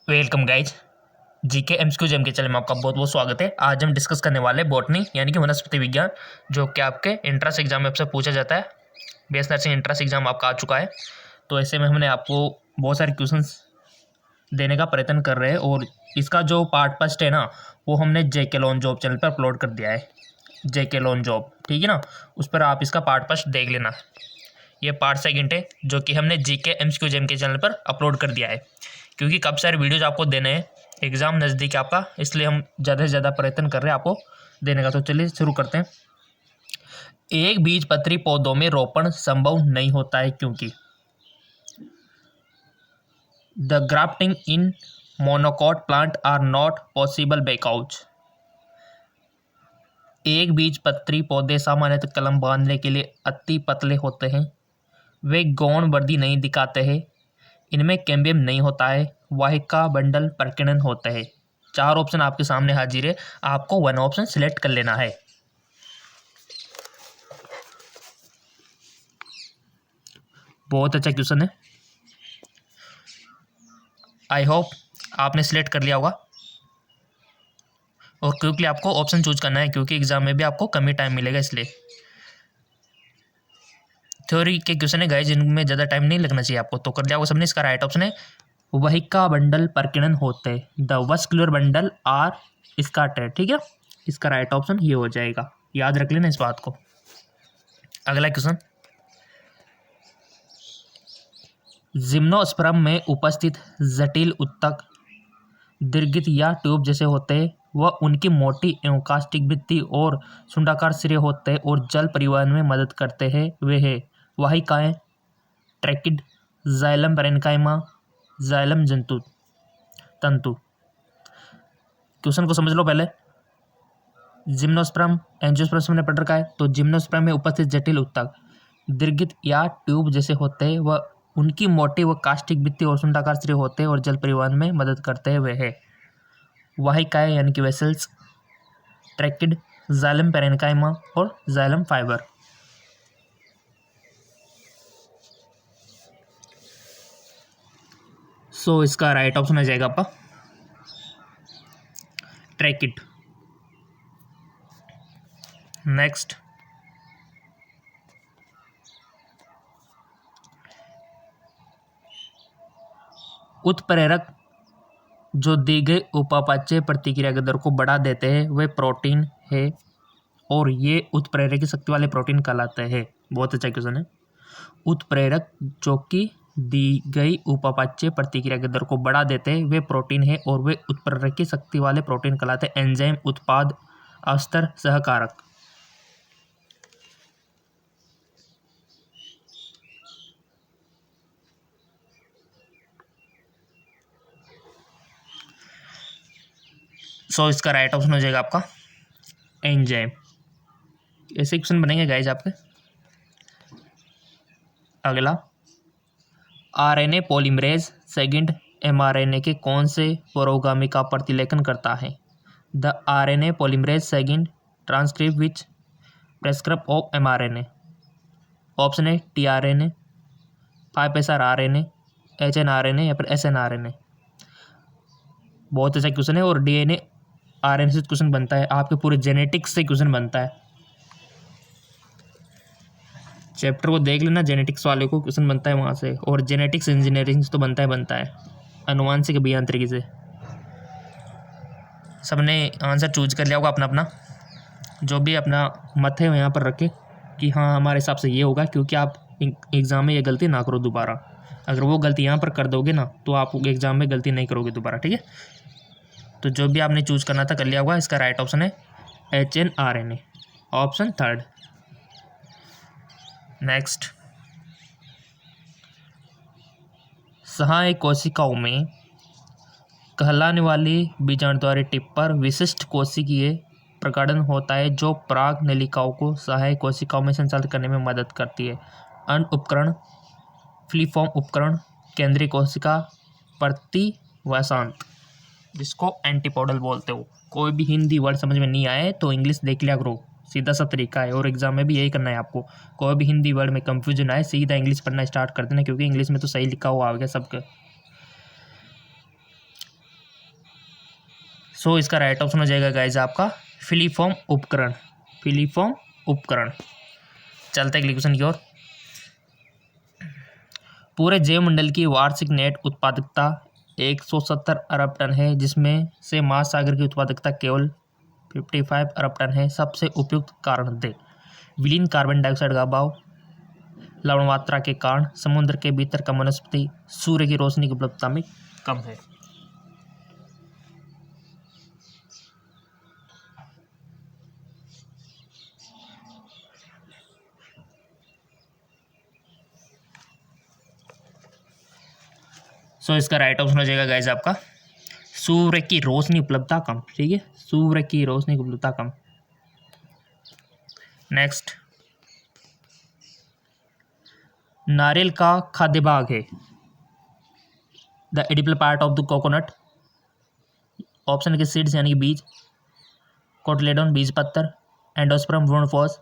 Welcome guys. GK MCQ gem के channel में आपका बहुत बहुत स्वागत है। आज हम डिस्कस करने वाले हैं बॉटनी यानी कि वनस्पति विज्ञान, जो कि आपके एंट्रेंस एग्जाम में आपसे पूछा जाता है। बीएस नर्सिंग एंट्रेंस एग्जाम आपका आ चुका है, तो ऐसे में हमने आपको बहुत सारे क्वेश्चंस देने का प्रयत्न कर रहे हैं और इसका जो पार्ट फर्स्ट है ना, वो हमने जेके लॉन जॉब चैनल पर अपलोड कर दिया है। जेके लॉन जॉब, ठीक है ना, उस पर आप इसका पार्ट फर्स्ट देख लेना। ये पार्ट सेकंड है जो कि हमने जीके एमसीक्यू जेम के चैनल पर अपलोड कर दिया है, क्योंकि काफ़ी सारे वीडियोज आपको देने हैं, एग्ज़ाम नज़दीक है आपका, इसलिए हम ज़्यादा से ज़्यादा प्रयत्न कर रहे हैं आपको देने का। तो चलिए शुरू करते हैं। एक बीजपत्री पौधों में रोपण संभव नहीं होता है क्योंकि the grafting in monocot plant are not possible because एक बीजपत्री पौधे सामान्यतः कलम बांधने के लिए अति पतले होते हैं, वे गौण वृद्धि नहीं दिखाते हैं, इनमें कैम्बियम नहीं होता है, वाहिका बंडल प्रकीर्णन होते हैं। 4 ऑप्शन आपके सामने हाजिर है, आपको 1 ऑप्शन सिलेक्ट कर लेना है। बहुत अच्छा क्वेश्चन है, आई होप आपने सिलेक्ट कर लिया होगा। और क्विकली आपको ऑप्शन चूज करना है क्योंकि एग्जाम में भी आपको कम ही टाइम मिलेगा, इसलिए थ्योरी के क्वेश्चन है गाइस, जिनमें ज़्यादा टाइम नहीं लगना चाहिए आपको, तो कर लिया होगा सबने। इसका राइट ऑप्शन है वहिका बंडल प्रकीर्णन होते, the vascular bundle are scattered, ठीक है। इसका राइट ऑप्शन ये हो जाएगा, याद रख लेना इस बात को। अगला क्वेश्चन, जिम्नोस्पर्म में उपस्थित जटिल उत्तक दीर्घित या ट्यूब जैसे होते हैं, वह उनकी मोटी एवं कास्टिक भित्ति और सुंडाकार सिरे होते हैं और जल परिवहन में मदद करते हैं। वे है वाहिकाएं, ट्रैकिड, जाइलम पैरेन्काइमा, जाइलम जंतु तंतु। क्वेश्चन को समझ लो पहले। जिम्नोस्पर्म एंजियोस्पर्म हमने पढ़ रखा है, तो जिम्नोस्पर्म में उपस्थित जटिल उत्तक दीर्घित या ट्यूब जैसे होते हैं, वह उनकी मोटी व कास्टिक भित्ति और सुंडाकार सिरे होते हैं और जल परिवहन में मदद करते हैं। वे है वाहिकाएं यानी कि वेसल्स, ट्रैकिड, जाइलम पैरेन्काइमा और जाइलम फाइबर। सो इसका राइट ऑप्शन आ जाएगा आपका ट्रैकिड। नेक्स्ट, उत्प्रेरक जो दी गई उपापचय प्रतिक्रिया के दर को बढ़ा देते हैं वे प्रोटीन है और ये उत्प्रेरक की शक्ति वाले प्रोटीन कहलाते हैं। बहुत अच्छा क्वेश्चन है। उत्प्रेरक जो कि दी गई उपापचय प्रतिक्रिया के दर को बढ़ा देते हैं वे प्रोटीन है और वे उत्प्रेरक की शक्ति वाले प्रोटीन कहलाते हैं। एंजाइम, उत्पाद, अस्तर, सहकारक। सो इसका राइट ऑप्शन हो जाएगा आपका एंजाइम। ऐसे क्वेश्चन बनेंगे गाइज आपके। अगला, आरएनए पॉलीमरेज सेकंड एमआरएनए के कौन से पुरोगामी का प्रतिलेखन करता है? The RNA polymerase second transcript which prescript of mRNA. Option है टीआरएनए, 5' आरएनए, एचएनआरएनए या फिर एसएनआरएनए। बहुत अच्छा क्वेश्चन है और डीएनए आरएनए से क्वेश्चन बनता है, आपके पूरे जेनेटिक्स से क्वेश्चन बनता है। चैप्टर को देख लेना, जेनेटिक्स वाले को क्वेश्चन बनता है वहाँ से, और जेनेटिक्स इंजीनियरिंग से तो बनता है अनुवांशिक अभियांत्रिकी से। सबने आंसर चूज कर लिया होगा अपना अपना, जो भी अपना मत है यहाँ पर रखे कि हाँ हमारे हिसाब से ये होगा, क्योंकि आप एग्ज़ाम में ये गलती ना करो दोबारा। अगर वो गलती यहाँ पर कर दोगे ना तो आप एग्ज़ाम में गलती नहीं करोगे दोबारा, ठीक है। तो जो भी आपने चूज करना था कर लिया होगा। इसका राइट ऑप्शन है एचएनआरएनए, ऑप्शन थर्ड। नेक्स्ट, सहाय कोशिकाओं में कहलाने वाली बीजाणुद्वारी टिप पर विशिष्ट कोशिकीय प्रकटन होता है जो पराग नलिकाओं को सहायक कोशिकाओं में संचालित करने में मदद करती है। अन्न उपकरण, फ्लीफॉर्म उपकरण, केंद्रीय कोशिका प्रतिवसांत, जिसको एंटीपोडल बोलते हो। कोई भी हिंदी वर्ड समझ में नहीं आए तो इंग्लिश देख लिया करो, सीधा सा तरीका है, और एग्जाम में भी यही करना है आपको। कोई भी हिंदी वर्ड में कंफ्यूजन आए सीधा इंग्लिश पढ़ना स्टार्ट कर देना, क्योंकि इंग्लिश में तो सही लिखा हुआ आ गया सबके। सो इसका राइट ऑप्शन हो जाएगा गाइज आपका फिलीफॉर्म उपकरण। फिलीफॉर्म उपकरण। चलते हैं अगले क्वेश्चन की ओर। पूरे जैवमंडल की वार्षिक नेट उत्पादकता 170 अरब टन है, जिसमें से महासागर की उत्पादकता केवल 55 अरब टन है। सबसे उपयुक्त कारण दे। विलीन कार्बन डाइऑक्साइड का अभाव, लवण मात्रा के कारण, समुद्र के भीतर कम वनस्पति, सूर्य की रोशनी की उपलब्धता में कम है। सो इसका राइट ऑप्शन हो जाएगा गाइज आपका सूर्य की रोशनी उपलब्धता कम। ठीक है, सूर्य की रोशनी की उपलब्धता कम। नेक्स्ट, नारियल का खाद्य भाग है। The edible part of the coconut. Option के सीड्स यानी कि बीज, कोटलेडोन बीज पत्तर, एंडोस्पर्म भ्रूणपोष,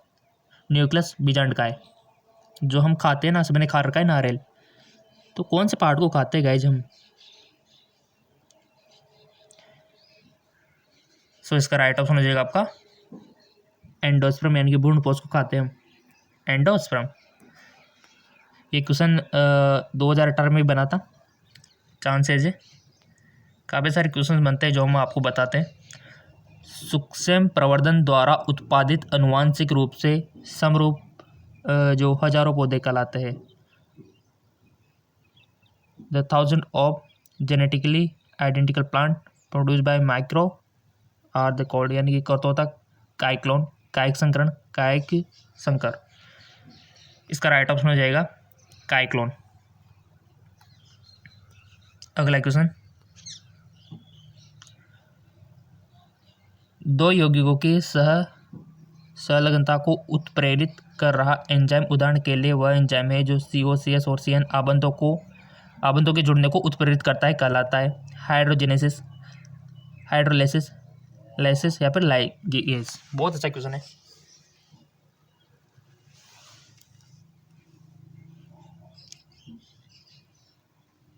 न्यूक्लियस बीजांडकाय। जो हम खाते हैं ना, सबने खा रखा है नारियल, तो कौन से पार्ट को खाते हैं गाइज हम? सो इसका राइट ऑप्शन हो जाएगा आपका एंडोस्पर्म यानी कि भ्रूणपोष को खाते हैं हम, एंडोस्पर्म। ये क्वेश्चन 2018 में बना था, चांसेज है। काफ़ी सारे क्वेश्चन बनते हैं जो हम आपको बताते हैं। सूक्ष्म प्रवर्धन द्वारा उत्पादित अनुवांशिक रूप से समरूप जो हजारों पौधे कहलाते हैं। The thousand of genetically identical plant produce by micro are the called, यानी कि कर्तोतक, काइक्लोन, कायिक संकरण, कायिक संकर। इसका राइट ऑप्शन हो जाएगा काइक्लोन। अगला क्वेश्चन, दो यौगिकों की संलग्नता को उत्प्रेरित कर रहा एंजाइम, उदाहरण के लिए वह एंजाइम है जो COCS और CN आबंधों के जुड़ने को उत्प्रेरित करता है, कहलाता है हाइड्रोजेनेसिस, हाइड्रोलाइसिस, लाइसिस या फिर लाइगेज। बहुत अच्छा क्वेश्चन है।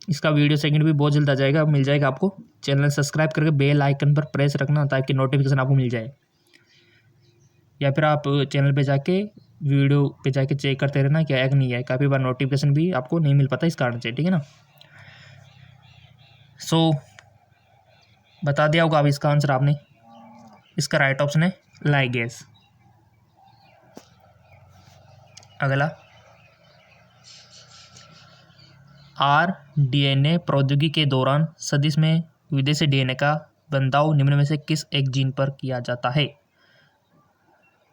इसका वीडियो सेकंड भी बहुत जल्द आ जाएगा, मिल जाएगा आपको। चैनल सब्सक्राइब करके बेल आइकन पर प्रेस रखना ताकि नोटिफिकेशन आपको मिल जाए, या फिर आप चैनल पे जाके वीडियो पे जाके चेक करते रहना क्या है कि नहीं है। काफ़ी बार नोटिफिकेशन भी आपको नहीं मिल पाता इस कारण से, ठीक है ना। सो बता दिया होगा अब इसका आंसर आपने। इसका राइट ऑप्शन है लाइगेज। अगला, RNA प्रौद्योगिकी के दौरान सदिश में विदेशी DNA का बंधाव निम्न में से किस एक जीन पर किया जाता है?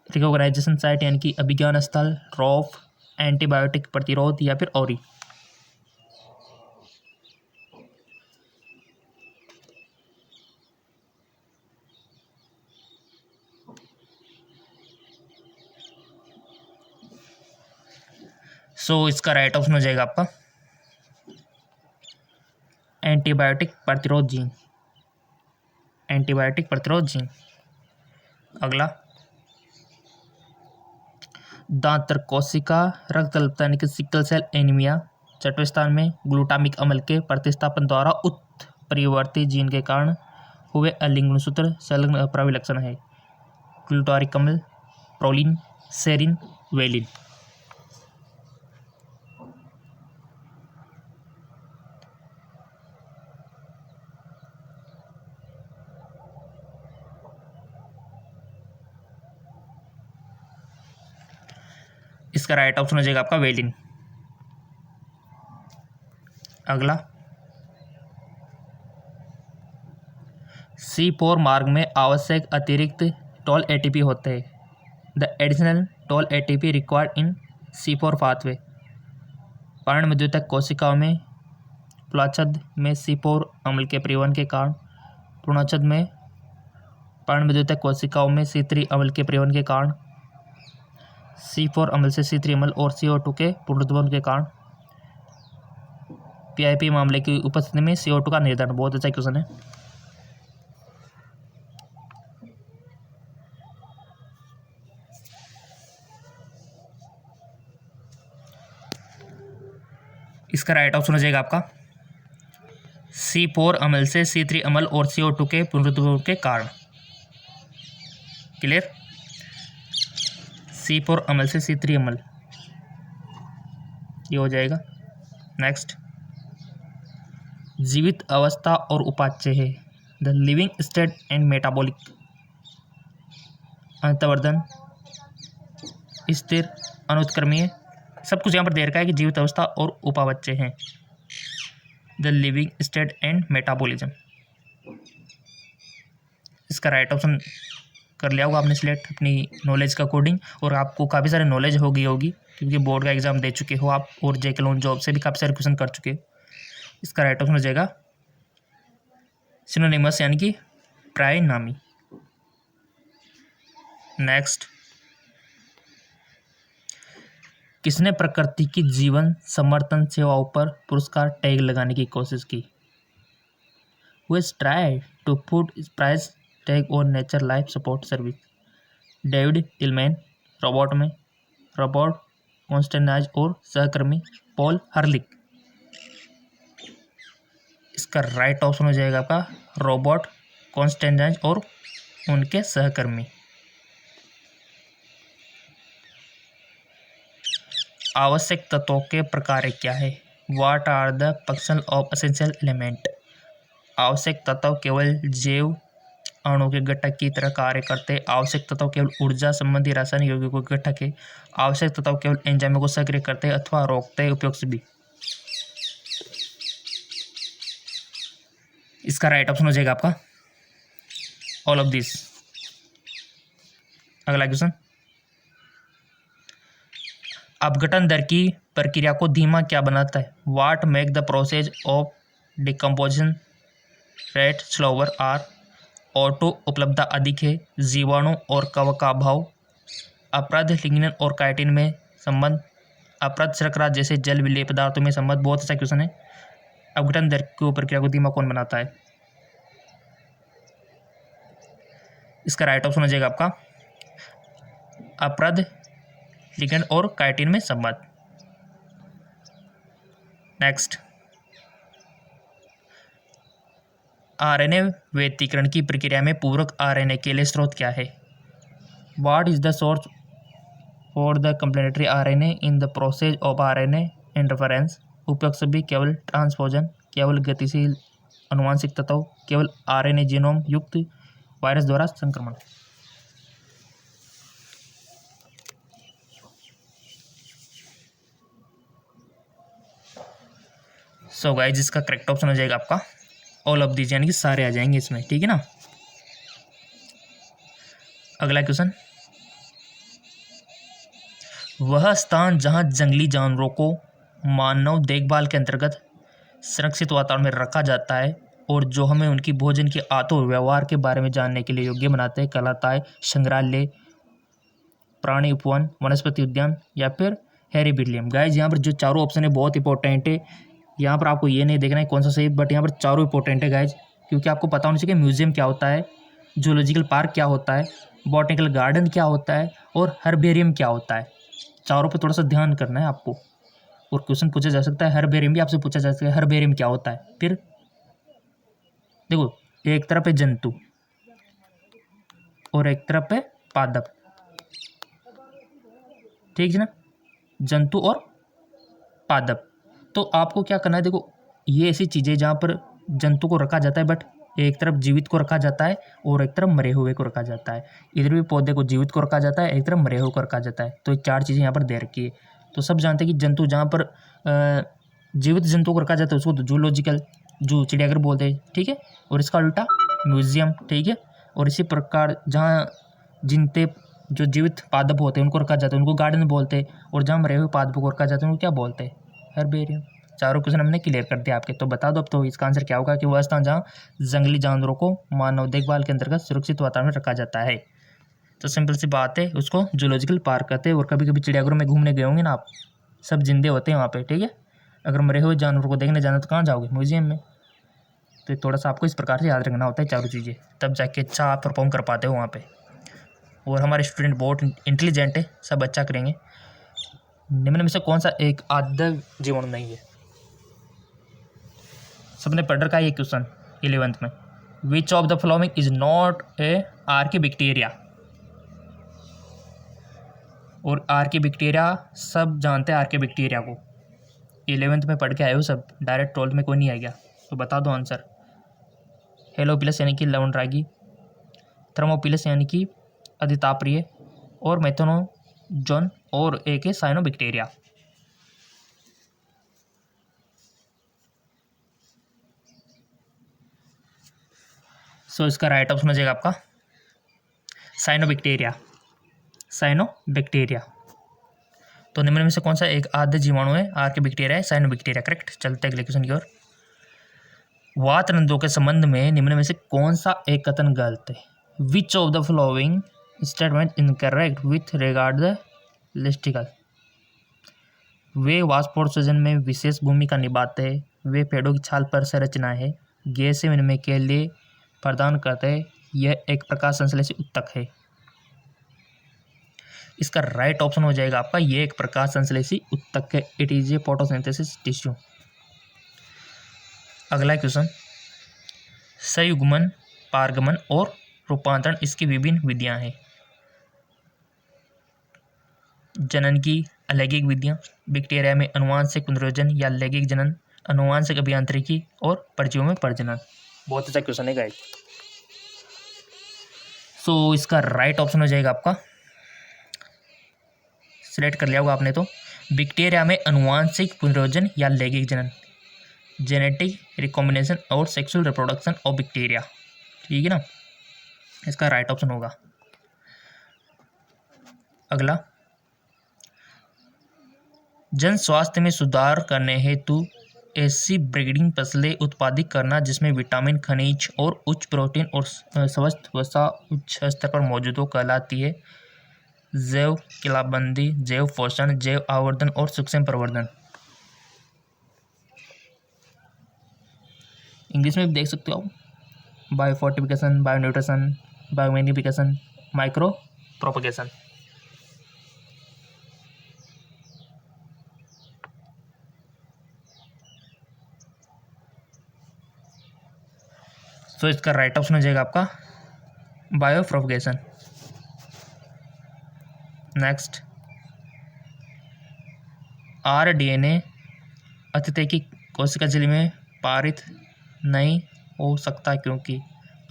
रिकॉग्नाइजेशन साइट यानी कि अभिज्ञान स्थल, रॉफ, एंटीबायोटिक प्रतिरोध या फिर ओरी। सो इसका राइट ऑप्शन हो जाएगा आपका एंटीबायोटिक प्रतिरोध जीन, एंटीबायोटिक प्रतिरोध जीन। अगला, दांतर कोशिका रक्त अल्पता यानी कि सिकल सेल एनीमिया छठवें स्थान में ग्लूटामिक अम्ल के प्रतिस्थापन द्वारा उत्परिवर्ती जीन के कारण हुए अलिंग गुणसूत्र संलग्न अप्रविलक्षण है। ग्लूटारिक अम्ल, प्रोलिन, सेरिन, वेलिन। इसका राइट ऑप्शन हो जाएगा आपका वेलिन। अगला, C4 मार्ग में आवश्यक अतिरिक्त टोल ATP होते हैं। The additional toll ATP required in C4 pathway. पर्णमद्योतक कोशिकाओं में पुलाच्छद में C4 अम्ल के परिवहन के कारण, भ्रूणाच्छद में पर्णमद्योतक कोशिकाओं में C3 अम्ल के परिवहन के कारण, C4 अम्ल से C3 अम्ल और CO2 के पुनरुत्पादन के कारण, PIP मामले की उपस्थिति में CO2 का निर्धारण। बहुत अच्छा क्वेश्चन है। इसका राइट ऑप्शन हो जाएगा आपका C4 अम्ल से C3 अम्ल और CO2 के पुनरुत्पादन के कारण। क्लियर? C4 अम्ल से C3 अम्ल, ये हो जाएगा। नेक्स्ट, जीवित अवस्था और उपाच्य है। The living state and metabolic, अंतर्वर्धन, स्थिर, अनुत्क्रमणीय, सब कुछ यहाँ पर दे रखा है कि जीवित अवस्था और उपापचय हैं। The living state and metabolism, इसका राइट ऑप्शन कर लिया होगा आपने सिलेक्ट अपनी नॉलेज के अकॉर्डिंग, और आपको काफ़ी सारे नॉलेज होगी क्योंकि बोर्ड का एग्जाम दे चुके हो आप और जेके लोन जॉब से भी काफ़ी सारे क्वेश्चन कर चुके हो। इसका राइट ऑप्शन हो जाएगा सिनोनिमस, यानी कि प्राय नामी। नेक्स्ट, किसने प्रकृति की जीवन समर्थन सेवाओं पर पुरस्कार टैग लगाने की कोशिश की? Who has tried to put price tag और nature life support service? David Tilman, Robert Costanza और सहकर्मी पॉल हर्लिक। इसका राइट ऑप्शन हो जाएगा आपका रॉबर्ट कॉन्स्टेंटाइज और उनके सहकर्मी। आवश्यक तत्वों के प्रकार क्या है? What are the function of essential element? आवश्यक तत्व केवल जैव अणु के घटक की तरह कार्य करते। आवश्यक तत्व केवल ऊर्जा संबंधी रासायनिक यौगिकों के घटक है। आवश्यक तत्व केवल एंजाइमों को सक्रिय करते अथवा रोकते। उपयोग से भी। इसका राइट ऑप्शन हो जाएगा आपका ऑल ऑफ दिस। अगला क्वेश्चन, अपघटन दर की प्रक्रिया को धीमा क्या बनाता है? What make the process of decomposition rate slower? आर ऑटो उपलब्धता अधिक है, जीवाणु और कवक का अभाव, अपराध लिग्निन और काइटिन में संबंध, अपराध शर्करा जैसे जल विलेय पदार्थों में संबंध। बहुत अच्छा क्वेश्चन है। अपघटन दर की प्रक्रिया को धीमा कौन बनाता है? इसका राइट ऑप्शन हो जाएगा आपका अपराध लिगेंड और काइटिन में संबंध। नेक्स्ट, आरएनए व्यतिकरण की प्रक्रिया में पूरक आरएनए के लिए स्रोत क्या है? What is the source for the complementary RNA in the process of RNA interference? उपयोग सभी, केवल ट्रांसपोजन, केवल गतिशील अनुवांशिक तत्व, केवल आरएनए जीनोम युक्त वायरस द्वारा संक्रमण। सो गाइस, इसका करेक्ट ऑप्शन हो जाएगा आपका ऑल ऑफ दीज, यानी कि सारे आ जाएंगे इसमें। ठीक है ना। अगला क्वेश्चन, वह स्थान जहां जंगली जानवरों को मानव देखभाल के अंतर्गत सुरक्षित वातावरण में रखा जाता है और जो हमें उनकी भोजन के आदतों व्यवहार के बारे में जानने के लिए योग्य बनाते हैं, कहलाता है संग्रहालय, प्राणी उपवन, वनस्पति उद्यान या फिर हेरिबेरियम। गाइस, यहाँ पर जो चारों ऑप्शन है बहुत इंपॉर्टेंट है। यहाँ पर आपको ये नहीं देखना है कौन सा सही, बट यहाँ पर चारों इंपॉर्टेंट है गाइज, क्योंकि आपको पता होना चाहिए म्यूजियम क्या होता है, जूलॉजिकल पार्क क्या होता है, बॉटनिकल गार्डन क्या होता है और हर्बेरियम क्या होता है। चारों पर थोड़ा सा ध्यान करना है आपको। और क्वेश्चन पूछा जा सकता है, हर्बेरियम भी आपसे पूछा जा सकता है, हर्बेरियम क्या होता है। फिर देखो, एक तरफ है जंतु और एक तरफ है पादप, ठीक है ना, जंतु और पादप। तो आपको क्या करना है, देखो ये ऐसी चीज़ें जहाँ पर जंतु को रखा जाता है, बट एक तरफ जीवित को रखा जाता है और एक तरफ मरे हुए को रखा जाता है। इधर भी पौधे को जीवित को रखा जाता है, एक तरफ मरे हुए को रखा जाता है। तो ये चार चीज़ें यहाँ पर दे रखी है। तो सब जानते हैं कि जंतु जहाँ पर जीवित जंतु को रखा जाता है उसको तो जूलॉजिकल, जू चिड़ियाघर बोलते हैं, ठीक है, और इसका उल्टा म्यूजियम, ठीक है। और इसी प्रकार जहाँ जिनते जो जीवित पादप होते हैं उनको रखा जाता है उनको गार्डन बोलते हैं, और जहाँ मरे हुए पादपों को रखा जाता है उनको क्या बोलते हैं? हर्बेरियम। चारों क्वेश्चन हमने क्लियर कर दिया आपके। तो बता दो अब तो इसका आंसर क्या होगा कि वह स्थान जहाँ जंगली जानवरों को मानव देखभाल के अंतर्गत सुरक्षित वातावरण में रखा जाता है। तो सिंपल सी बात है, उसको जूलॉजिकल पार्क कहते हैं। और कभी कभी चिड़ियाघरों में घूमने गए होंगे ना आप, सब जिंदे होते हैं वहाँ पे, ठीक है। अगर मरे हुए जानवरों को देखने जाना तो कहाँ जाओगे? म्यूजियम में। तो थोड़ा सा आपको इस प्रकार से याद रखना होता है चारों चीज़ें, तब जाके अच्छा आप परफॉर्म कर पाते हो वहाँ पे। और हमारे स्टूडेंट बहुत इंटेलिजेंट है, सब अच्छा करेंगे। निम्न में से कौन सा एक आद्य जीवाणु नहीं है? सबने पढ़ रखा है ये क्वेश्चन 11th में। विच of the following is not a archaebacteria. और आर्किबैक्टीरिया सब जानते हैं आर्किबैक्टीरिया को, 11th में पढ़ के आए हो सब, डायरेक्ट 12th में कोई नहीं आएगा। तो बता दो आंसर। हेलोपिलस यानी कि लवणरागी, थर्मोपिलस यानी कि अधिताप्रिय, और मेथनोजोन, और एक है साइनोबैक्टीरिया। सो इसका राइट ऑप्शन हो जाएगा आपका साइनोबैक्टीरिया। साइनोबैक्टीरिया। तो निम्न में से कौन सा एक आद्य जीवाणु है? आर्किबैक्टीरिया है, साइनोबैक्टीरिया। करेक्ट। चलते हैं अगले क्वेश्चन की ओर। वात रंध्रों के संबंध में निम्न में से कौन सा एक कथन गलत है? Which of the following statement incorrect with regard the listical. वे वाष्पोत्सर्जन में विशेष भूमिका निभाते हैं, वे पेड़ों की छाल पर संरचना है, गैस विनिमय के लिए प्रदान करते हैं, यह एक प्रकाश संश्लेषी उत्तक है। इसका राइट ऑप्शन हो जाएगा आपका ये एक प्रकाश संश्लेषी उत्तक है। It is a photosynthesis tissue. अगला क्वेश्चन, संयुग्मन, पारगमन और रूपांतरण इसकी विभिन्न विधियां हैं। जनन की अलैंगिक विधियां, बैक्टीरिया में अनुवांशिक पुनर्योजन या लैंगिक जनन, अनुवांशिक अभियांत्रिकी और परजीवियों में प्रजनन। बहुत अच्छा क्वेश्चन है गाइस। सो इसका राइट ऑप्शन हो जाएगा आपका, सिलेक्ट कर लिया होगा आपने तो, बैक्टीरिया में अनुवांशिक पुनर्योजन या लैंगिक जनन, जेनेटिक रिकॉम्बिनेशन और सेक्सुअल रिप्रोडक्शन ऑफ बैक्टीरिया। ठीक है ना, इसका राइट ऑप्शन होगा। अगला, जन स्वास्थ्य में सुधार करने हेतु ऐसी ब्रीडिंग फसलें उत्पादित करना जिसमें विटामिन, खनिज और उच्च प्रोटीन और स्वस्थ वसा उच्च स्तर पर मौजूद हो कहलाती है जैव किलाबंदी, जैव पोषण, जैव आवर्धन और सूक्ष्म प्रवर्धन। इंग्लिश में भी देख सकते हो आप, बायोफोर्टिफिकेशन, बायोन्यूट्रिशन, बायोमैग्निफिकेशन, माइक्रो प्रोपगेशन। तो इसका राइट ऑप्शन हो जाएगा आपका बायोप्रोपगेशन। नेक्स्ट, आरडीएनए अतिथि कोशिका झिल्ली में पारित नहीं हो सकता क्योंकि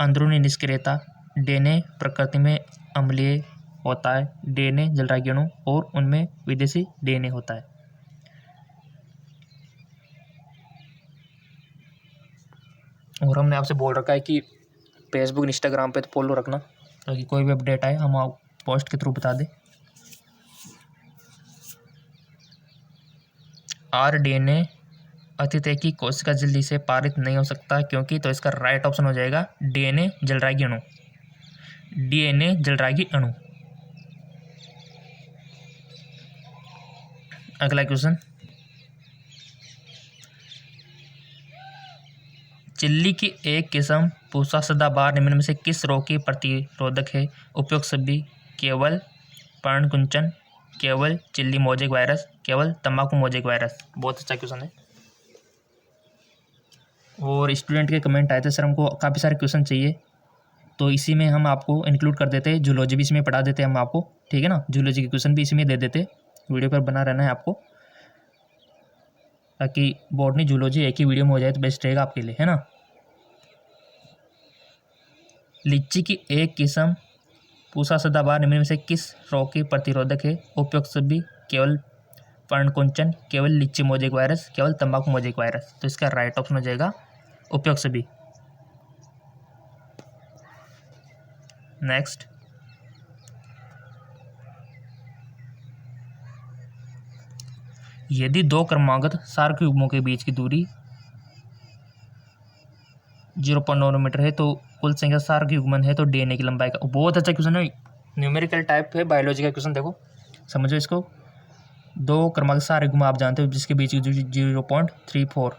अंदरूनी निष्क्रियता, डीएनए प्रकृति में अम्लीय होता है, डीएनए जलरागी अणु और उनमें विदेशी डीएनए होता है। और हमने आपसे बोल रखा है कि फेसबुक इंस्टाग्राम पे तो फॉलो रखना ताकि कोई भी अपडेट आए हम आप पोस्ट के थ्रू बता दें। आरडीएनए अतिथि की कोशिका झिल्ली से पारित नहीं हो सकता क्योंकि, तो इसका राइट ऑप्शन हो जाएगा डीएनए जलरागी अणु। डीएनए जलरागी अणु। अगला क्वेश्चन, चिल्ली की एक किस्म पूसा सदाबहार निम्न में से किस रोग की प्रतिरोधक है? उपयुक्त सभी, केवल पर्णकुंचन, केवल चिल्ली मोजेक वायरस, केवल तंबाकू मोजेक वायरस। बहुत अच्छा क्वेश्चन है। और स्टूडेंट के कमेंट आए थे सर हमको काफ़ी सारे क्वेश्चन चाहिए, तो इसी में हम आपको इंक्लूड कर देते हैं, जूलॉजी भी इसमें पढ़ा देते हैं हम आपको। ठीक है ना, जूलॉजी के क्वेश्चन भी इसी में दे देते। वीडियो पर बना रहना है आपको, ताकि बॉटनी जूलॉजी एक ही वीडियो में हो जाए तो बेस्ट रहेगा आपके लिए, है ना। लीची की एक किस्म पूसा सदाबहार निम्न में से किस रोग की प्रतिरोधक है? उपयुक्त सभी, केवल पर्णकुंचन, केवल लीची मोजेक वायरस, केवल तंबाकू मोजेक वायरस। तो इसका राइट ऑप्शन हो जाएगा उपयुक्त सभी। नेक्स्ट, यदि दो क्रमागत सार्क युग्मों के बीच की दूरी 0.9 मीटर है तो कुल संख्या सार्क युग्मन है तो डीएनए की लंबाई का। बहुत अच्छा क्वेश्चन है, न्यूमेरिकल टाइप है बायोलॉजी का क्वेश्चन। देखो समझो इसको, दो क्रमागत सार्क युग्म आप जानते हो जिसके बीच की दूरी 0.34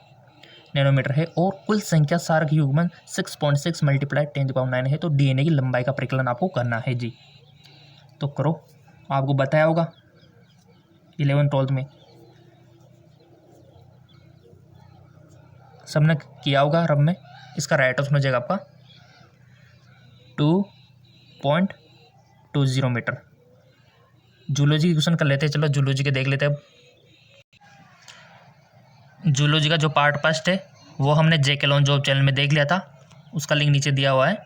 नैनोमीटर है और कुल संख्या सार्क युग्मन 6.6 मल्टीप्लाई 10⁹ है तो डीएनए की लंबाई का परिकलन आपको करना है जी। तो करो, आपको बताया होगा 11th 12th में। सबने किया होगा रब में। इसका राइट ऑप्शन हो जाएगा आपका 2.20 मीटर। जूलॉजी की क्वेश्चन कर लेते हैं, चलो जूलॉजी के देख लेते हैं। जूलॉजी का जो पार्ट फर्स्ट है वो हमने जेके लॉन्च जॉब चैनल में देख लिया था, उसका लिंक नीचे दिया हुआ है।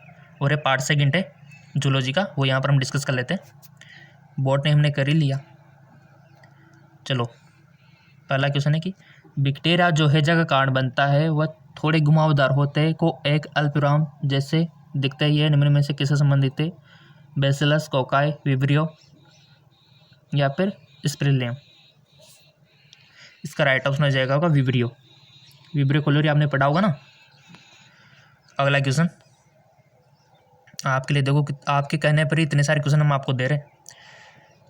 और ये पार्ट सेकंड है जूलॉजी का, वो यहाँ पर हम डिस्कस कर लेते हैं। बॉटनी हमने कर ही लिया। चलो पहला क्वेश्चन है कि बैक्टीरिया जो हैजा का कारण बनता है वह थोड़े घुमावदार होते हैं को एक अल्पविराम जैसे दिखते ही है, निम्न में से किससे संबंधित है? बेसिलस, कोकाई, विब्रियो या फिर स्प्रिलियम। इसका राइट ऑप्शन हो जाएगा आपका विब्रियो। विब्रियो कोलोरी आपने पढ़ा होगा ना। अगला क्वेश्चन आपके लिए, देखो आपके कहने पर ही इतने सारे क्वेश्चन हम आपको दे रहे हैं।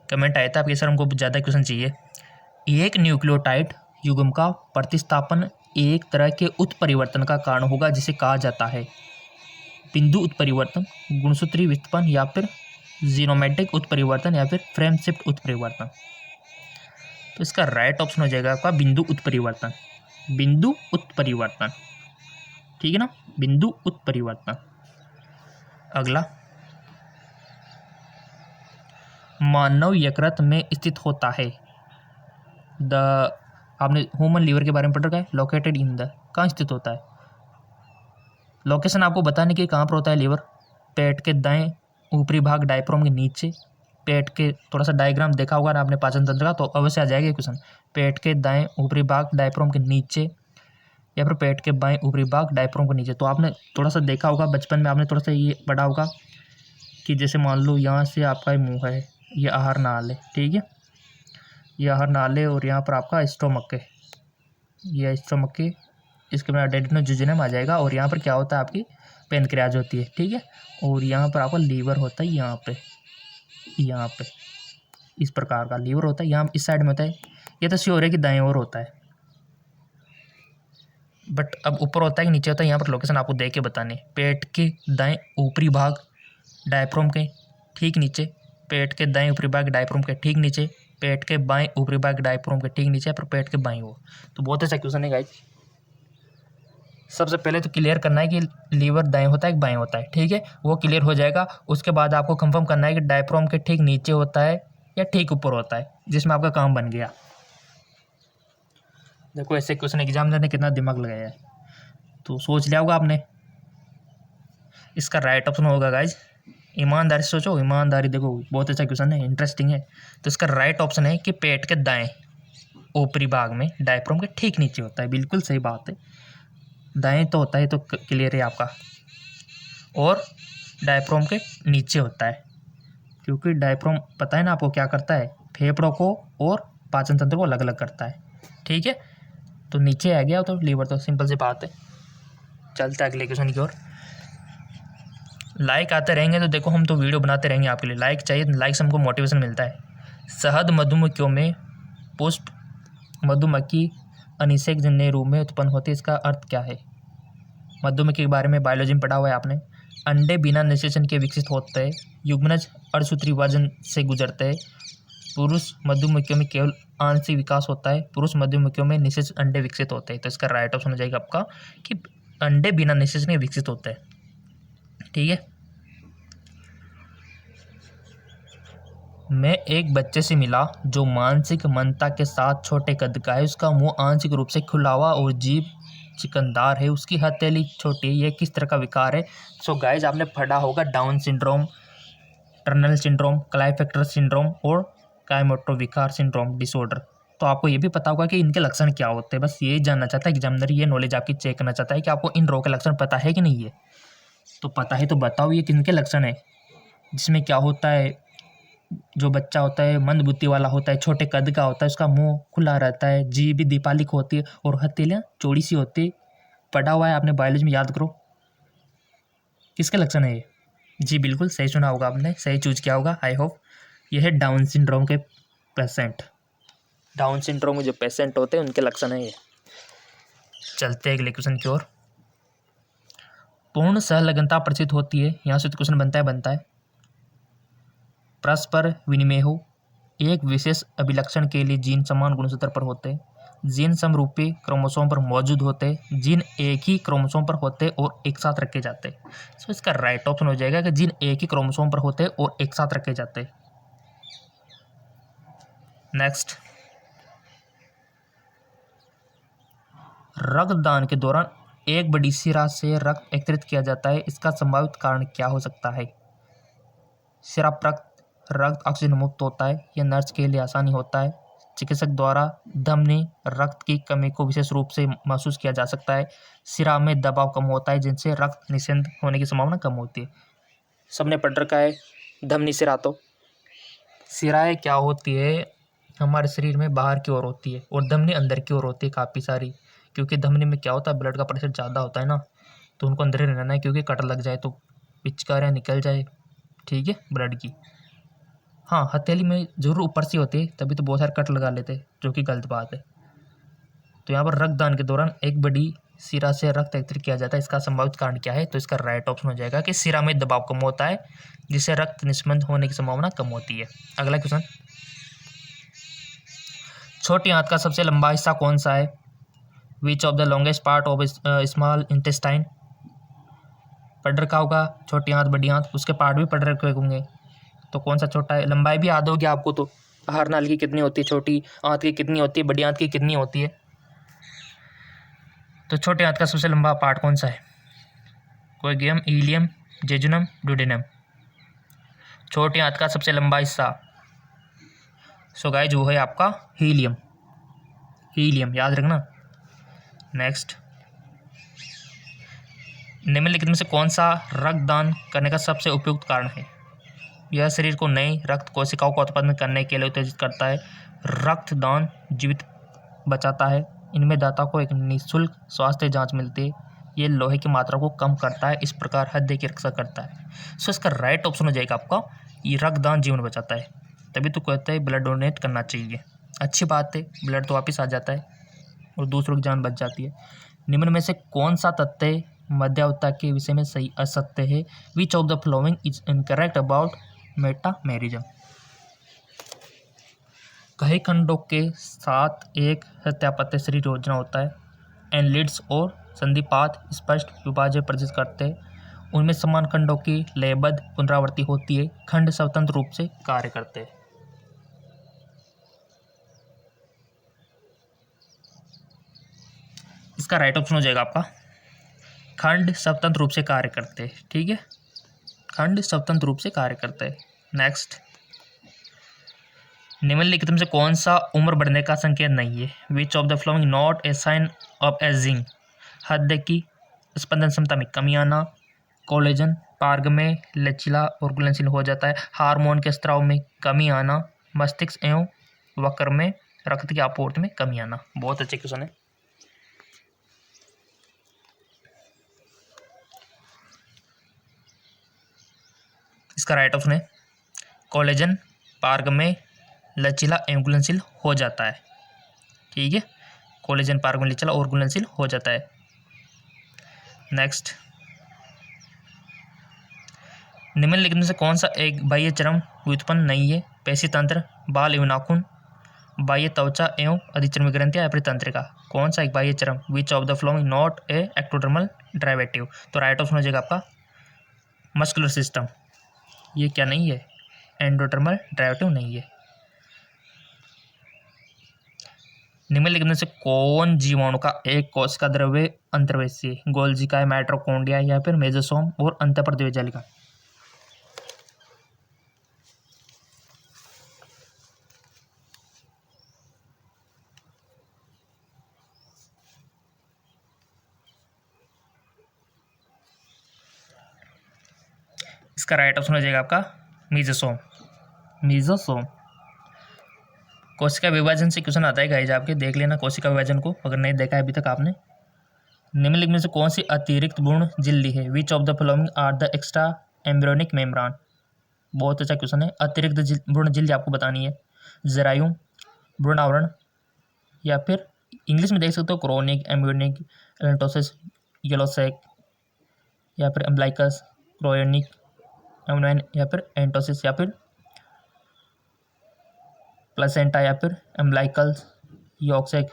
कमेंट आया था आपके सर हमको ज़्यादा क्वेश्चन चाहिए। एक न्यूक्लियोटाइड युग्म का प्रतिस्थापन एक तरह के उत्परिवर्तन का कारण होगा जिसे कहा जाता है बिंदु उत्परिवर्तन, गुणसूत्री विस्थापन या फिर जीनोमेट्रिक उत्परिवर्तन या फिर फ्रेम शिफ्ट उत्परिवर्तन। तो इसका राइट ऑप्शन हो जाएगा आपका बिंदु उत्परिवर्तन। बिंदु उत्परिवर्तन, ठीक है ना, बिंदु उत्परिवर्तन। अगला, मानव यकृत में स्थित होता है आपने ह्यूमन लीवर के बारे में पढ़ रखा है। लोकेटेड इन द, कहाँ स्थित होता है? लोकेशन आपको बताने के कहाँ पर होता है लीवर? पेट के दाएं ऊपरी भाग डायफ्राम के नीचे। पेट के थोड़ा सा डायग्राम देखा होगा ना आपने पाचन तंत्र का, तो अवश्य आ जाएगा क्वेश्चन। पेट के दाएं ऊपरी भाग डायफ्राम के नीचे या फिर पेट के बाएं ऊपरी भाग डायफ्राम के नीचे। तो आपने थोड़ा सा देखा होगा बचपन में, आपने थोड़ा सा ये पढ़ा होगा कि जैसे मान लो यहाँ से आपका मुंह है, ये आहार नाल है, ठीक है, ये आहार नाल है और यहाँ पर आपका स्टोमक है, ये स्टोमक है, इसके बाद डेडिनोजुजिनम आ जाएगा और यहाँ पर क्या होता है आपकी पेनक्रियाज होती है, ठीक है, और यहाँ पर आपका लीवर होता है, यहाँ पे इस प्रकार का लीवर होता है, यहाँ इस साइड में होता है। ये तो श्योर है कि दाएं ओर होता है, बट अब ऊपर होता है कि नीचे होता है, यहाँ पर लोकेशन आपको देख के बताने। पेट के दाएं ऊपरी भाग डायफ्राम के ठीक नीचे, पेट के दाएं ऊपरी भाग डायफ्राम के ठीक नीचे, पेट के बाएं ऊपरी भाग डायफ्राम के ठीक नीचे, पर पेट के बाएं ओर। तो बहुत अच्छा क्वेश्चन है गाइस। सबसे पहले तो क्लियर करना है कि लीवर दाएं होता है कि बाएं होता है, ठीक है, वो क्लियर हो जाएगा। उसके बाद आपको कंफर्म करना है कि डायफ्राम के ठीक नीचे होता है या ठीक ऊपर होता है, जिसमें आपका काम बन गया। देखो ऐसे क्वेश्चन एग्जामिनर ने कितना दिमाग लगाया है, तो सोच लिया होगा आपने। इसका राइट ऑप्शन होगा गाइज, ईमानदारी से सोचो, ईमानदारी। देखो बहुत अच्छा क्वेश्चन है, इंटरेस्टिंग है। तो इसका राइट ऑप्शन है कि पेट के दाएं ऊपरी भाग में डायफ्राम के ठीक नीचे होता है। बिल्कुल सही बात है, दाएं तो होता है, तो क्लियर है आपका, और डायफ्राम के नीचे होता है, क्योंकि डायफ्राम पता है ना आपको क्या करता है, फेफड़ों को और पाचन तंत्र को अलग अलग करता है, ठीक है। तो नीचे आ गया तो लीवर, तो सिंपल सी बात है। चलते अगले क्वेश्चन की ओर। लाइक आते रहेंगे तो देखो हम तो वीडियो बनाते रहेंगे आपके लिए। लाइक चाहिए, लाइक से हमको मोटिवेशन मिलता है। शहद मधुमक्खियों में पुष्प मधुमक्खी अनिषेक जन्य रूप में उत्पन्न होती है, इसका अर्थ क्या है? मधुमक्खी के बारे में बायोलॉजी में पढ़ा हुआ है आपने। अंडे बिना निषेचन के विकसित होते हैं, युग्मनज अर्धसूत्री विभाजन से गुजरते हैं। पुरुष मधुमक्खियों में केवल आंशिक विकास होता है, पुरुष मधुमक्खियों में निषेच अंडे विकसित होते हैं। तो इसका राइट ऑप्शन हो जाएगा आपका कि अंडे बिना निषेचन के विकसित होते हैं, ठीक है। मैं एक बच्चे से मिला जो मानसिक मंदता के साथ छोटे कद का है, उसका मुंह आंशिक रूप से खुला हुआ और जीभ चिकनदार है, उसकी हथेली छोटी है, यह किस तरह का विकार है? सो गाइज आपने पढ़ा होगा Down syndrome, Turner syndrome, Klinefelter syndrome और कायमोटो विकार सिंड्रोम डिसऑर्डर। तो आपको ये भी पता होगा कि इनके लक्षण क्या होते हैं। बस ये जानना चाहता है एग्जामिनर, ये नॉलेज आपकी चेक करना चाहता है कि आपको इन रोग के लक्षण पता है कि नहीं है। तो पता है तो बताओ ये किनके लक्षण है, जिसमें क्या होता है, जो बच्चा होता है मंद बुद्धि वाला होता है, छोटे कद का होता है, उसका मुंह खुला रहता है, जीभ भी दीपालिक होती है और हथेलियाँ चौड़ी सी होती है। पढ़ा हुआ है आपने बायोलॉजी में, याद करो किसके लक्षण है ये। जी बिल्कुल सही सुना होगा आपने, सही चूज किया होगा आई होप। यह है डाउन सिंड्रोम के पेशेंट, डाउन सिंड्रोम में जो पेशेंट होते हैं उनके लक्षण है ये। चलते हैं अगले क्वेश्चन की ओर। पूर्ण सहलग्नता प्रचित होती है, यहाँ से तो क्वेश्चन बनता है। परस्पर विनिमय हो, एक विशेष अभिलक्षण के लिए जीन समान गुणसूत्र पर होते हैं, जीन समरूपी क्रोमोसोम पर मौजूद होते, जीन एक ही क्रोमोसोम पर होते और एक साथ रखे जाते। सो इसका राइट ऑप्शन हो जाएगा कि जीन एक ही क्रोमोसोम पर होते और एक साथ रखे जाते। नेक्स्ट, रक्तदान के दौरान एक बड़ी सिरा से रक्त एकत्रित किया जाता है, इसका संभावित कारण क्या हो सकता है? सिरा रक्त ऑक्सीजन मुक्त होता है, यह नर्स के लिए आसानी होता है, चिकित्सक द्वारा धमनी रक्त की कमी को विशेष रूप से महसूस किया जा सकता है, सिरा में दबाव कम होता है जिनसे रक्त निस्संद होने की संभावना कम होती है। सबने पढ़ रखा है धमनी सिरा। तो सिराएं क्या होती है, हमारे शरीर में बाहर की ओर होती है और धमनी अंदर की ओर होती है काफ़ी सारी, क्योंकि धमनी में क्या होता है, ब्लड का प्रेशर ज़्यादा होता है ना, तो उनको अंदर ही रहना है, क्योंकि कट लग जाए तो पिचकारियाँ निकल जाए, ठीक है, ब्लड की। हाँ, हथेली में जरूर ऊपर से होती है, तभी तो बहुत सारे कट लगा लेते, जो कि गलत बात है। तो यहाँ पर रक्तदान के दौरान एक बड़ी सिरा से रक्त एकत्रित किया जाता है, इसका संभावित कारण क्या है? तो इसका राइट ऑप्शन हो जाएगा कि सिरा में दबाव कम होता है, जिससे रक्त निस्पंद होने की संभावना कम होती है। अगला क्वेश्चन, छोटी आंत का सबसे लंबा हिस्सा कौन सा है? Which of the longest part of small intestine. पढ़ रखा होगा छोटी आंत बड़ी आंत, उसके पार्ट भी पढ़ रखे होंगे, तो कौन सा छोटा है? लंबाई भी याद होगी आपको, तो आहार नाली की कितनी होती है, छोटी आंत की कितनी होती है, बड़ी आंत की कितनी होती है? तो छोटे आंत का सबसे लंबा पार्ट कौन सा है? कोएगियम, इलियम, जेजुनम, डुडेनम। छोटी आंत का सबसे लंबा हिस्सा, सो गाइस वो है आपका हीलियम। हीलियम याद रखना। नेक्स्ट, निम्नलिखित में से कौन सा रक्तदान करने का सबसे उपयुक्त कारण है? यह शरीर को नई रक्त कोशिकाओं का उत्पादन करने के लिए उत्तेजित करता है, रक्तदान जीवित बचाता है, इनमें दाता को एक निःशुल्क स्वास्थ्य जांच मिलती है, ये लोहे की मात्रा को कम करता है, इस प्रकार हृदय की रक्षा करता है। सो इसका राइट ऑप्शन हो जाएगा आपका, ये रक्तदान जीवन बचाता है, तभी तो कहते हैं ब्लड डोनेट करना चाहिए। अच्छी बात है, ब्लड तो वापस आ जाता है और दूसरों की जान बच जाती है। निम्न में से कौन सा तथ्य मध्यावता के विषय में सही असत्य है? Which of the following is incorrect about metamerism. कई खंडों के साथ एक सत्यापत्य शरीर योजना होता है, एनलिड्स और संधिपात स्पष्ट विभाजन प्रदर्शित करते हैं, उनमें समान खंडों की लयबद्ध पुनरावृत्ति होती है, खंड स्वतंत्र रूप से कार्य करते हैं। इसका राइट ऑप्शन हो जाएगा आपका खंड स्वतंत्र रूप से कार्य करते हैं, ठीक है, खंड स्वतंत्र रूप से कार्य करते हैं। नेक्स्ट, निम्नलिखित में से कौन सा उम्र बढ़ने का संकेत नहीं है? Which of the following not a sign of ageing. हृदय की स्पंदन क्षमता में कमी आना, कोलेजन पार्ग में लचीला और घुलनशील हो जाता है, हार्मोन के स्त्राव में कमी आना, मस्तिष्क एवं वक्र में रक्त की आपूर्ति में कमी आना। बहुत अच्छे क्वेश्चन है। इसका राइट ऑप्शन है कोलेजन पार्ग में लचीला एवं घुलनशील हो जाता है, ठीक है, कोलेजन पार्ग में लचीला और घुलनशील हो जाता है। नेक्स्ट, निम्नलिखित में से कौन सा एक बाह्य चर्म व्युत्पन्न नहीं है? पेशी तंत्र, बाल एवं नाखून, बाह्य त्वचा एवं अधिचर्मी ग्रंथियां या फिर तंत्रिका। कौन सा एक बाह्य चर्म? विच of the following not A ectodermal derivative. तो राइट ऑप्शन हो जाएगा आपका मस्कुलर सिस्टम। ये क्या नहीं है? एंडोडर्मल डेरिवेटिव नहीं है। निम्नलिखित में से कौन जीवाणु का एक कोशिका द्रव्य अंतर्वेशी है? गोल्जिका, माइटोकॉन्ड्रिया या फिर मेसोसोम और अंतःपर द्विजालिका। इसका राइट ऑप्शन हो जाएगा आपका मीजोसोम। मीजोसोम। कोशिका विभाजन से क्वेश्चन आता है गाइस, आपके देख लेना कोशिका विभाजन को, अगर नहीं देखा है अभी तक आपने। निम्नलिखित में से कौन सी अतिरिक्त भ्रूण झिल्ली है? Which of the following are the extra embryonic membrane. बहुत अच्छा क्वेश्चन है। अतिरिक्त भ्रूण झिल्ली आपको बतानी है, जरायु, भ्रूण आवरण, या फिर इंग्लिश में देख सकते हो क्रोनिक एम्ब्रियोनिक एलेंटोसिस, येलो सैक, या फिर एम्ब्लाइकस, क्रोनिक एम्ब्रियोन, या फिर एंटोसिस, या फिर प्लेसेंटा, या फिर एम्ब्लाइकल, यॉक्सेक,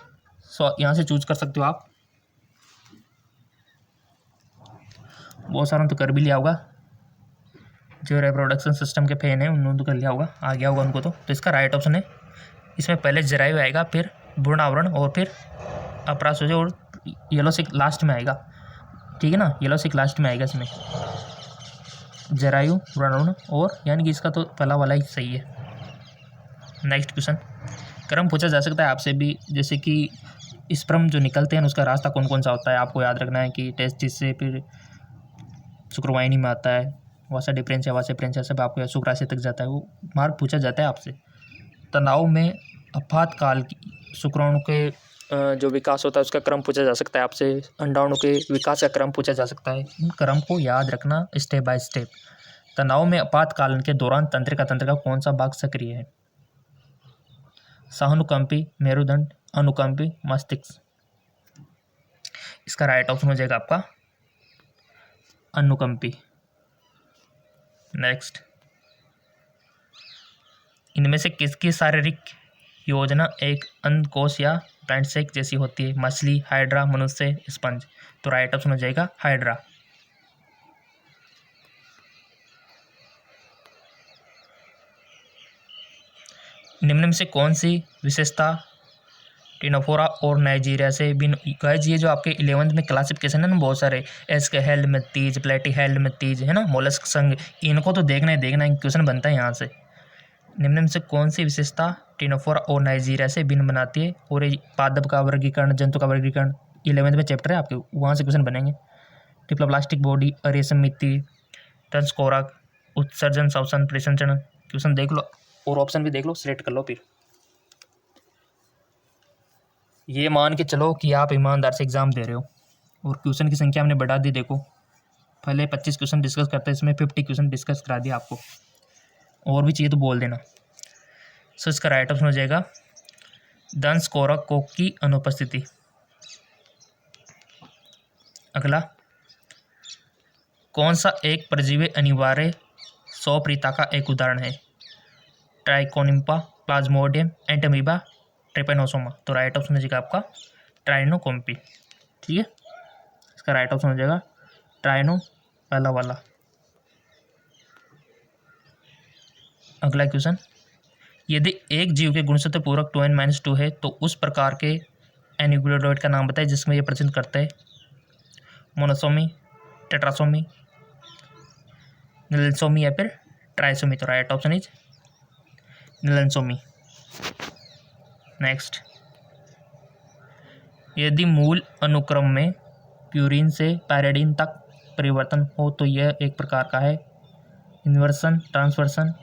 सो यहाँ से चूज कर सकते हो आप। बहुत सारा तो कर भी लिया होगा, जो रिप्रोडक्शन सिस्टम के फैन है उन्होंने तो कर लिया होगा, आ गया होगा उनको। तो इसका राइट ऑप्शन है, इसमें पहले जरायु आएगा, फिर भ्रूण आवरण, और फिर अप्राशोज, और येलो सिक लास्ट में आएगा। ठीक है ना, येलो सिक लास्ट में आएगा इसमें, जरायु, भ्रूण, और यानी कि इसका तो पहला वाला ही सही है। नेक्स्ट क्वेश्चन, क्रम पूछा जा सकता है आपसे भी, जैसे कि स्पर्म जो निकलते हैं उसका रास्ता कौन कौन सा होता है। आपको याद रखना है कि टेस्टिस से फिर शुक्रवाहिनी में आता है, वहाँ से डिफरेंशिया, वहाँ से प्रेंशिया, सब आपको शुक्राशय तक जाता है, वो मार्क पूछा जाता है आपसे। तनाव में आपातकाल की शुक्राणु के जो विकास होता है उसका क्रम पूछा जा सकता है आपसे। अंडाणु के विकास का क्रम पूछा जा सकता है। इन क्रम को याद रखना स्टेप बाय स्टेप। तनाव में आपातकाल के दौरान तंत्रिका का कौन सा भाग सक्रिय है। सहानुकंपी, मेरुदंड, अनुकंपी, मस्तिष्क। इसका राइट ऑप्शन हो जाएगा आपका अनुकंपी। नेक्स्ट, इनमें से किसकी शारीरिक योजना एक अंडकोश या पेंटसेक जैसी होती है। मछली, हाइड्रा, मनुष्य, स्पंज। तो राइट ऑप्शन हो जाएगा हाइड्रा। निम्न में से कौन सी विशेषता टिनोफोरा और नाइजीरिया से भिन्न। गाइस ये जो आपके 11th में क्लासिफिकेशन है ना, बहुत सारे एस्क हेल्ड में तीज, प्लेटी हेल्ड में तीज है ना, मोलस्क संघ, इनको तो देखना ही देखना, क्वेश्चन बनता है यहाँ से। निम्न में से कौन सी विशेषता टिनोफोरा और नाइजीरिया से भिन्न बनाती है। और ये पादप का वर्गीकरण, जंतु का वर्गीकरण 11th में चैप्टर है आपके, वहाँ से क्वेश्चन बनेंगे। डिप्लोप्लास्टिक बॉडी, रेशम मिट्टी, ट्रांसकोरक, उत्सर्जन, श्वसन, प्रेषण। क्वेश्चन देख लो और ऑप्शन भी देख लो, सिलेक्ट कर लो। फिर ये मान के चलो कि आप ईमानदार से एग्ज़ाम दे रहे हो और क्वेश्चन की संख्या हमने बढ़ा दी। देखो पहले 25 क्वेश्चन डिस्कस करते हैं, इसमें 50 क्वेश्चन डिस्कस करा दिया आपको। और भी चाहिए तो बोल देना। सो इसका राइट ऑप्शन हो जाएगा दंश कोरक कोक की अनुपस्थिति। अगला, कौन सा एक परजीवी अनिवार्य सौप्रीता का एक उदाहरण है। ट्राइकोनिम्पा, प्लाज्मोडियम, एंटमीबा, ट्रिपेनोसोमा। तो राइट ऑप्शन हो जाएगा आपका ट्राइनोकॉम्पी। ठीक है, इसका राइट ऑप्शन हो जाएगा ट्राइनो, पहला वाला। अगला क्वेश्चन, यदि एक जीव के गुणसूत्र पूरक 2n-2 है तो उस प्रकार के एन्यूक्लियोटाइड का नाम बताएं जिसमें ये प्रचलन करते हैं। मोनोसोमी, टेट्रासोमी, निलसोमी या फिर ट्राइसोमी। तो राइट ऑप्शन इज निलसोमी। नेक्स्ट, यदि मूल अनुक्रम में प्यूरिन से पायरिडीन तक परिवर्तन हो तो यह एक प्रकार का है। इन्वर्सन, ट्रांसवर्सन,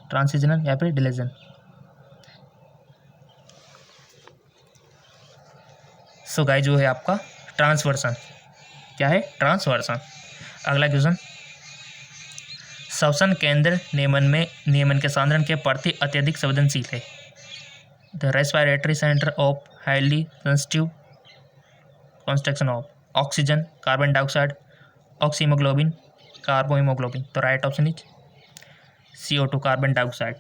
ट्रांसिजनल या फिर डिलीजन। सो गाइस जो है आपका ट्रांसवर्सन। क्या है? ट्रांसवर्सन। अगला क्वेश्चन, श्वसन केंद्र नियमन के सांद्रण के प्रति अत्यधिक संवेदनशील है। The respiratory centre of highly sensitive construction of oxygen, carbon dioxide, oxyhaemoglobin, carbohaemoglobin. तो right option is CO2, carbon dioxide.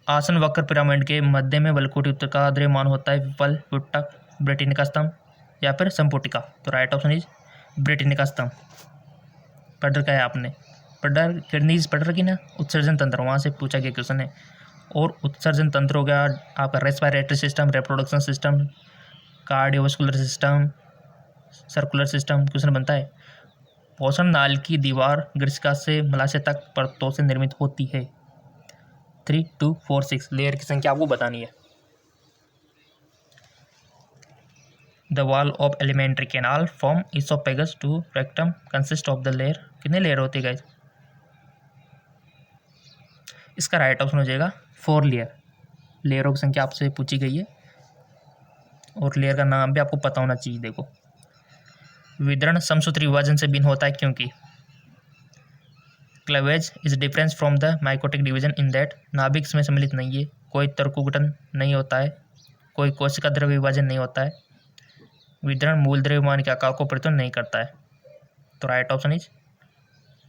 आसन वक्र पिरामिड के मध्य में बलकोटी उत्तर का द्रव्यमान होता है। विफल, पुटक, ब्रेटिनिका स्तंभ या फिर संपुटिका। तो राइट ऑप्शन इज ब्रेटिनिका स्तंभ। पढ़ रखा है आपने, किडनीज पढ़ रखी ना, उत्सर्जन तंत्र, वहाँ से पूछा गया क्वेश्चन है। और उत्सर्जन तंत्र हो गया आपका respiratory system, reproduction system, cardiovascular system, circular system. Question बनता है पोषण नाल की दीवार ग्रीष्का से मलाशय तक परतों से निर्मित होती है। 3, 2, 4, 6 लेयर की संख्या आपको बतानी है। The wall of alimentary canal from oesophagus to rectum consist of the layer. कितने लेयर होती है गाइस? इसका राइट ऑप्शन हो जाएगा 4 लेयर। लेयरों की संख्या आपसे पूछी गई है और लेयर का नाम भी आपको पता होना चाहिए। देखो, वितरण समसूत्री विभाजन से भिन्न होता है क्योंकि cleavage is difference from the mycotic division in that नाभिक में सम्मिलित नहीं है, कोई तर्कुगठन नहीं होता है, कोई कोशिका द्रव्य विभाजन नहीं होता है, वितरण मूल द्रव्यमान के आकार को परिवर्तन नहीं करता है। तो राइट ऑप्शन इज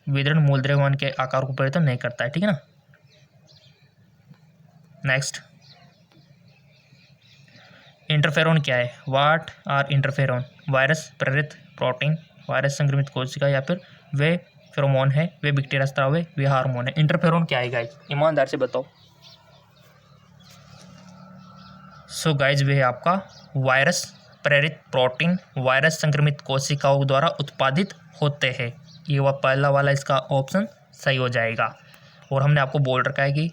वितरण मूल द्रव्यमान के आकार को परिवर्तन नहीं करता है। ठीक है ना। नेक्स्ट, इंटरफेरोन क्या है? What are interferon? वायरस प्रेरित प्रोटीन, वायरस संक्रमित कोशिका, या फिर वे फेरोमोन है, वे बैक्टीरिया स्राव है, वे हार्मोन है। इंटरफेरोन क्या है गाइज? ईमानदार से बताओ। सो गाइज वे है आपका वायरस प्रेरित प्रोटीन, वायरस संक्रमित कोशिकाओं द्वारा उत्पादित होते हैं। ये वह पहला वाला इसका ऑप्शन सही हो जाएगा। और हमने आपको बोल रखा है कि